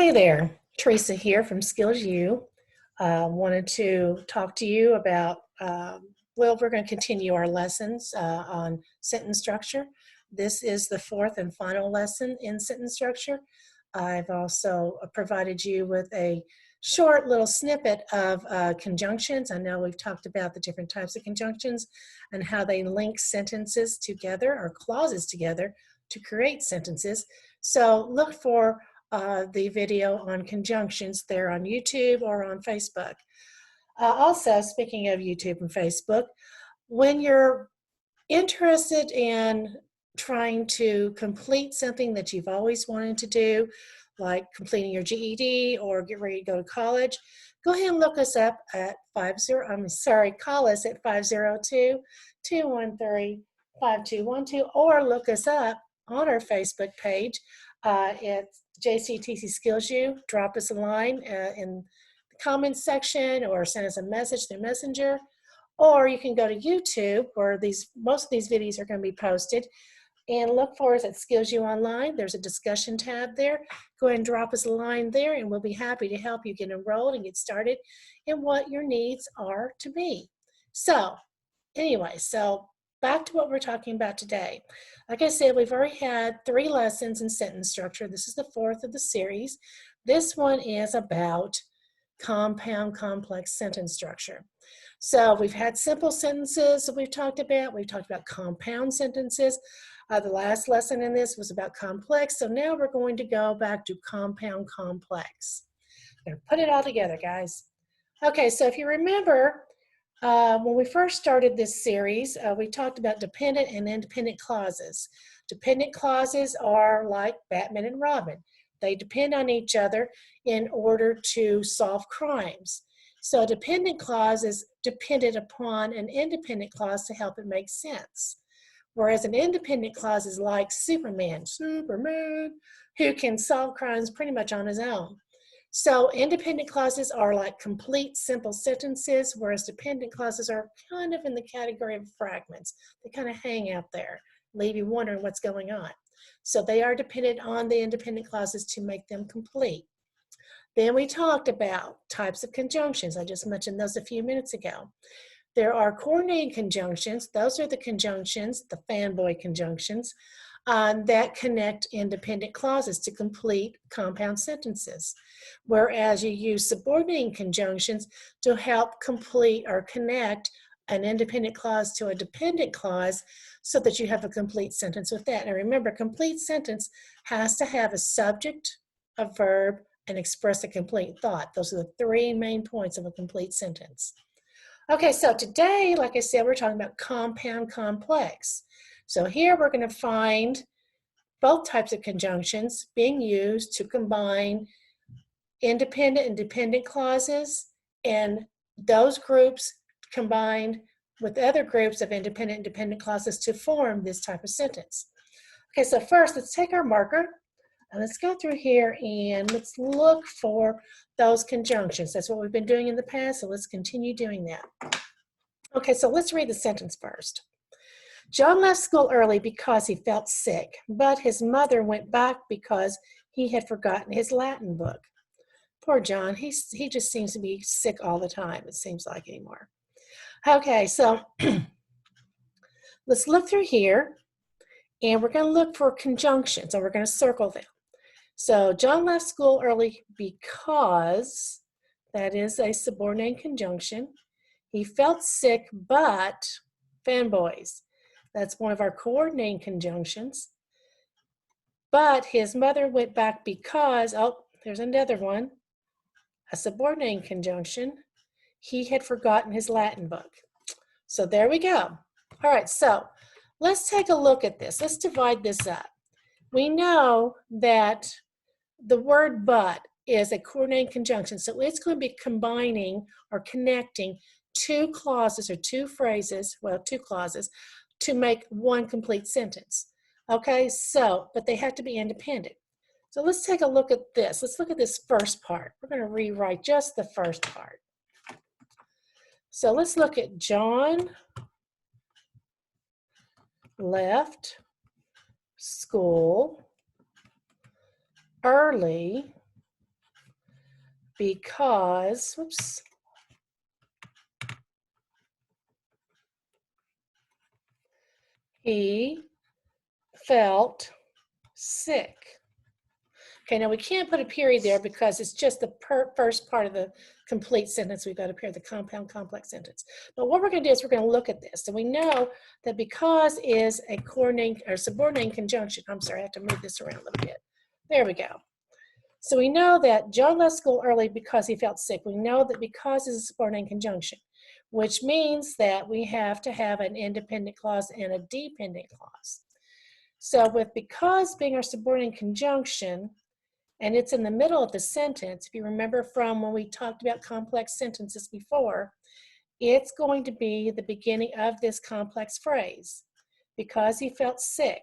Hi there, Teresa here from Skills U. Wanted to talk to you about, well, we're going to continue our lessons on sentence structure. This is the fourth and final lesson in sentence structure. I've also provided you with a short little snippet of conjunctions. I know we've talked about the different types of conjunctions and how they link sentences together or clauses together to create sentences. So look for the video on conjunctions there on YouTube or on Facebook. Also, speaking of YouTube and Facebook, when you're interested in trying to complete something that you've always wanted to do, like completing your GED or get ready to go to college, go ahead and look us up at call us at 502-213-5212 or look us up on our Facebook page. It's JCTC Skills U. Drop us a line in the comments section or send us a message through Messenger. Or you can go to YouTube where most of these videos are going to be posted and look for us at Skills U Online. There's a discussion tab there. Go ahead and drop us a line there and we'll be happy to help you get enrolled and get started in what your needs are to be. So anyway, back to what we're talking about today. Like I said, we've already had 3 lessons in sentence structure. This is the 4th of the series. This one is about compound complex sentence structure. So we've had simple sentences that we've talked about. We've talked about compound sentences. The last lesson in this was about complex. So now we're going to go back to compound complex. I'm going to put it all together, guys. Okay, so if you remember, when we first started this series, we talked about dependent and independent clauses. Dependent clauses are like Batman and Robin. They depend on each other in order to solve crimes. So a dependent clause is dependent upon an independent clause to help it make sense. Whereas an independent clause is like Superman, who can solve crimes pretty much on his own. So independent clauses are like complete simple sentences, whereas dependent clauses are kind of in the category of fragments. They kind of hang out there, leave you wondering what's going on. So they are dependent on the independent clauses to make them complete. Then we talked about types of conjunctions. I just mentioned those a few minutes ago. There are coordinating conjunctions. Those are the conjunctions, the fanboy conjunctions, that connect independent clauses to complete compound sentences. Whereas you use subordinating conjunctions to help complete or connect an independent clause to a dependent clause so that you have a complete sentence with that. Now remember, complete sentence has to have a subject, a verb, and express a complete thought. Those are the 3 main points of a complete sentence. Okay, so today, like I said, we're talking about compound complex. So here we're going to find both types of conjunctions being used to combine independent and dependent clauses, and those groups combined with other groups of independent and dependent clauses to form this type of sentence. Okay, so first let's take our marker and let's go through here and let's look for those conjunctions. That's what we've been doing in the past, so let's continue doing that. Okay, so let's read the sentence first. John left school early because he felt sick, but his mother went back because he had forgotten his Latin book. Poor John, he just seems to be sick all the time, it seems like anymore. Okay, so let's look through here, and we're going to look for conjunctions, and we're going to circle them. So John left school early because, that is a subordinate conjunction. He felt sick, but, fanboys, that's one of our coordinating conjunctions. But his mother went back because, oh, there's another one, a subordinating conjunction. He had forgotten his Latin book. So there we go. All right, so let's take a look at this. Let's divide this up. We know that the word but is a coordinating conjunction, so it's going to be combining or connecting 2 clauses or 2 phrases, well, 2 clauses, to make one complete sentence. Okay, so, but they have to be independent. So let's take a look at this. Let's look at this first part. We're going to rewrite just the first part. So let's look at John left school early because, whoops, he felt sick. Okay, now we can't put a period there because it's just the first part of the complete sentence. We've got to pair the compound complex sentence. But what we're going to do is we're going to look at this. And we know that because is a coordinating or subordinating conjunction. I'm sorry, I have to move this around a little bit. There we go. So we know that John left school early because he felt sick. We know that because is a subordinating conjunction, which means that we have to have an independent clause and a dependent clause. So with because being our subordinating conjunction, and it's in the middle of the sentence, if you remember from when we talked about complex sentences before, it's going to be the beginning of this complex phrase, because he felt sick.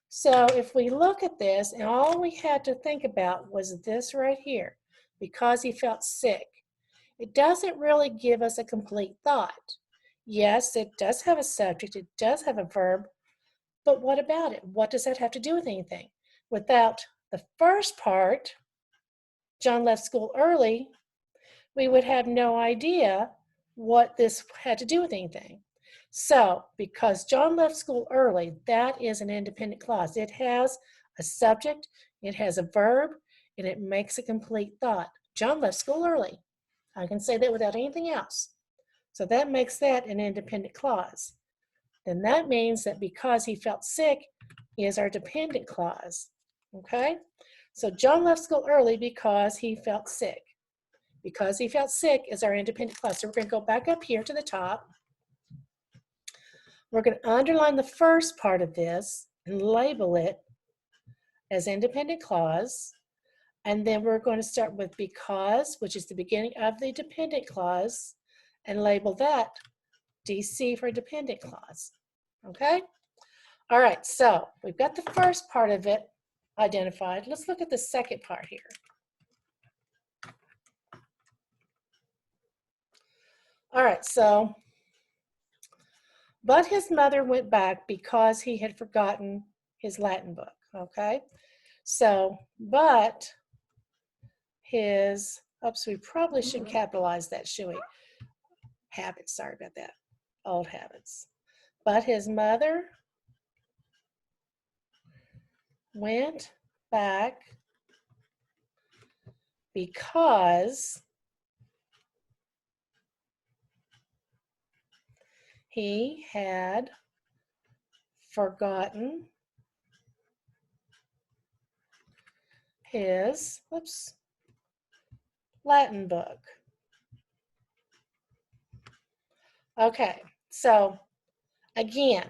So if we look at this, and all we had to think about was this right here, because he felt sick, it doesn't really give us a complete thought. Yes, it does have a subject, it does have a verb, but what about it? What does that have to do with anything? Without the first part, John left school early, we would have no idea what this had to do with anything. So, because John left school early, that is an independent clause. It has a subject, it has a verb, and it makes a complete thought. John left school early. I can say that without anything else. So that makes that an independent clause. Then that means that because he felt sick is our dependent clause. Okay? So John left school early because he felt sick. Because he felt sick is our independent clause. So we're going to go back up here to the top. We're going to underline the first part of this and label it as independent clause. And then we're going to start with because, which is the beginning of the dependent clause, and label that DC for dependent clause. Okay? All right, so we've got the first part of it identified. Let's look at the second part here. All right, so, but his mother went back because he had forgotten his Latin book, okay? So, but his, oops, we probably should capitalize that, should we? Habits, sorry about that, old habits. But his mother went back because he had forgotten his, whoops, Latin book. Okay, so again,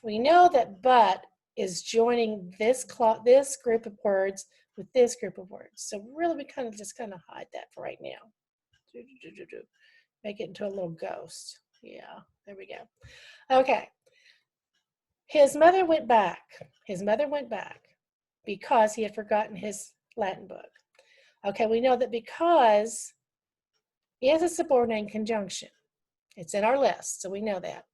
we know that but is joining this group of words with this group of words. So really we just hide that for right now. Make it into a little ghost. Yeah, there we go. Okay. His mother went back. His mother went back because he had forgotten his Latin book. Okay, we know that because is a subordinating conjunction. It's in our list, so we know that.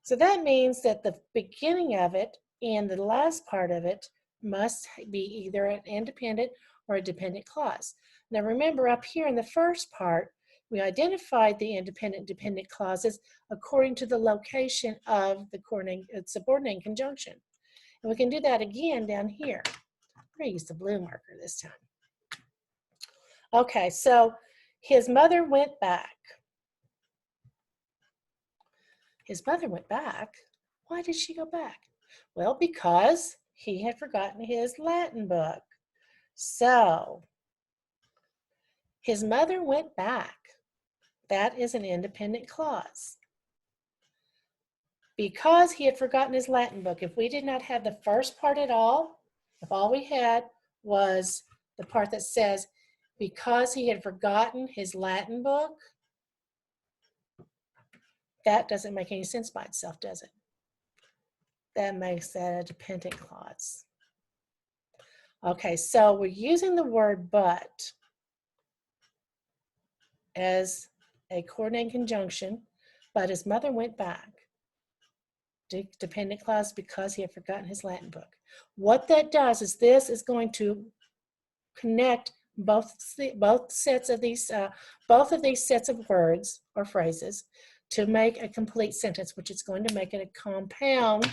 So that means that the beginning of it and the last part of it must be either an independent or a dependent clause. Now remember up here in the first part, we identified the independent dependent clauses according to the location of the subordinating conjunction. And we can do that again down here. We're going to use the blue marker this time. Okay, so his mother went back. His mother went back. Why did she go back? Well, because he had forgotten his Latin book. So, his mother went back. That is an independent clause. Because he had forgotten his Latin book, if we did not have the first part at all, if all we had was the part that says, because he had forgotten his Latin book, that doesn't make any sense by itself, does it? That makes that a dependent clause. Okay, so we're using the word but as a coordinating conjunction, but his mother went back. dependent clause because he had forgotten his Latin book. What that does is this is going to connect both sets of these sets of words or phrases to make a complete sentence, which is going to make it a compound.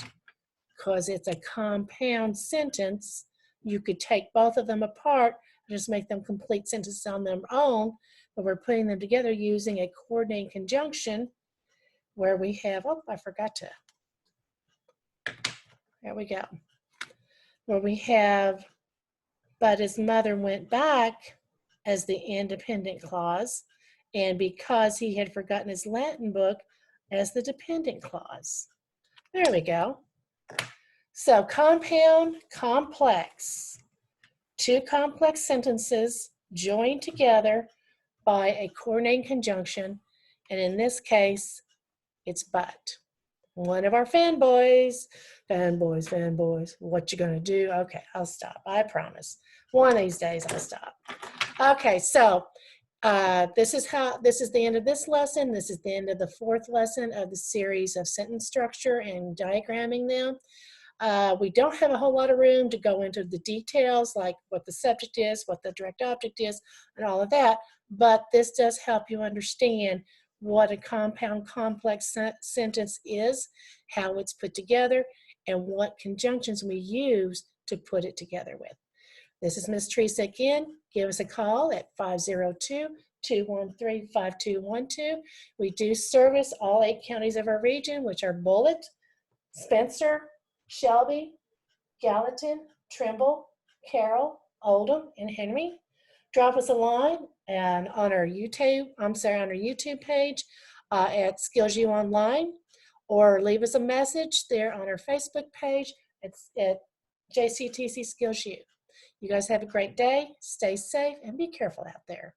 Because it's a compound sentence, you could take both of them apart and just make them complete sentences on their own, but we're putting them together using a coordinating conjunction where we have, oh, I forgot to, there we go, where we have, but his mother went back as the independent clause, and because he had forgotten his Latin book as the dependent clause. There we go. So compound, complex. Two complex sentences joined together by a coordinating conjunction, and in this case, it's but. One of our fanboys, what you gonna do? Okay, I'll stop, I promise. One of these days I'll stop. Okay, so this is the end of this lesson. This is the end of the 4th lesson of the series of sentence structure and diagramming them. We don't have a whole lot of room to go into the details like what the subject is, what the direct object is, and all of that, but this does help you understand what a compound complex sentence is, how it's put together, and what conjunctions we use to put it together with. This is Ms. Teresa again. Give us a call at 502-213-5212. We do service all 8 counties of our region, which are Bullitt, Spencer, Shelby, Gallatin, Trimble, Carroll, Oldham, and Henry. Drop us a line and on our YouTube page at Skills U Online, or leave us a message there on our Facebook page at JCTC Skills U. You guys have a great day, stay safe, and be careful out there.